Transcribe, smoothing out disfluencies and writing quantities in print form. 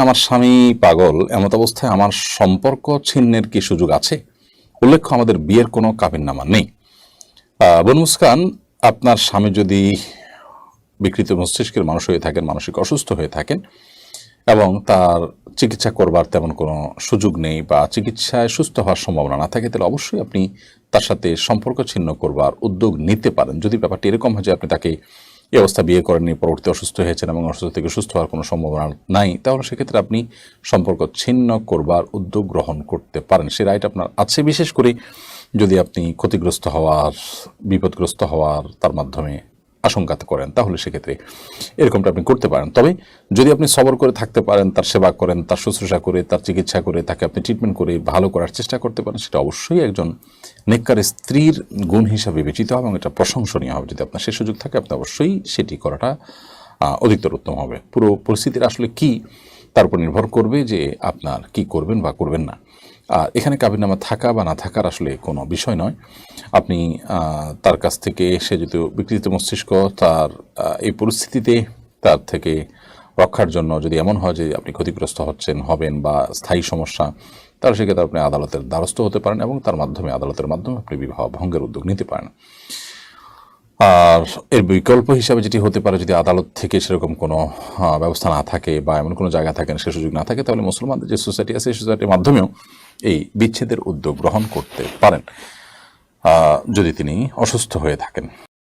আমার স্বামী পাগল, এমত অবস্থায় আমার সম্পর্ক ছিন্নের কি সুযোগ আছে? উল্লেখ্য, আমাদের বিয়ের কোনো কাবিননামা নেই। বনু মুস্কান, আপনার স্বামী যদি বিকৃত মস্তিষ্কের মানুষ হয়ে থাকেন, মানসিক অসুস্থ হয়ে থাকেন এবং তার চিকিৎসা করবার তেমন কোনো সুযোগ নেই বা চিকিৎসায় সুস্থ হওয়ার সম্ভাবনা না থাকে, তাহলে অবশ্যই আপনি তার সাথে সম্পর্ক ছিন্ন করবার উদ্যোগ নিতে পারেন। যদি ব্যাপারটি এরকম হয় যে আপনি তাকে এই অবস্থা বিয়ে করেননি, পরবর্তী অসুস্থ হয়েছেন এবং অসুস্থ থেকে সুস্থ হওয়ার কোনো সম্ভাবনা নাই, তাহলে সেক্ষেত্রে আপনি সম্পর্ক ছিন্ন করবার উদ্যোগ গ্রহণ করতে পারেন। সে রাইট আপনার আছে, বিশেষ করে যদি আপনি ক্ষতিগ্রস্ত হওয়ার, বিপদগ্রস্ত হওয়ার তার মাধ্যমে আশঙ্কা করেন, তাহলে সেক্ষেত্রে এরকমটা আপনি করতে পারেন। তবে যদি আপনি সবর করে থাকতে পারেন, তার সেবা করেন, তার শুশ্রূষা করে, তার চিকিৎসা করে, তাকে আপনি ট্রিটমেন্ট করে ভালো করার চেষ্টা করতে পারেন, সেটা অবশ্যই একজন নেককার স্ত্রীর গুণ হিসাবে বিবেচিত হবে এবং এটা প্রশংসনীয় হবে। যদি আপনার সে সুযোগ থাকে, আপনি অবশ্যই সেটি করাটা অধিকতর উত্তম হবে। পুরো পরিস্থিতির আসলে কি, তার উপর নির্ভর করবে যে আপনার কি করবেন বা করবেন না। আর এখানে কাবিননামা থাকা বা না থাকার আসলে কোনো বিষয় নয়। আপনি তার কাছ থেকে, সে যেহেতু বিকৃত মস্তিষ্ক, তার এই পরিস্থিতিতে তার থেকে রক্ষার জন্য যদি এমন হয় যে আপনি ক্ষতিগ্রস্ত হবেন বা স্থায়ী সমস্যা, তাহলে সেক্ষেত্রে আপনি আদালতের দ্বারস্থ হতে পারেন এবং তার মাধ্যমে, আদালতের মাধ্যমে আপনি বিবাহ ভঙ্গের উদ্যোগ নিতে পারেন। আর এর বিকল্প হিসাবে যেটি হতে পারে, যদি আদালত থেকে সেরকম কোনো ব্যবস্থা না থাকে বা এমন কোনো জায়গা থাকে না, সে সুযোগ না থাকে, তাহলে মুসলমানদের যে সোসাইটি আছে, সেই সোসাইটির মাধ্যমেও এই বিচ্ছেদের উদ্যোগ গ্রহণ করতে পারেন যদি তিনি অসুস্থ হয়ে থাকেন।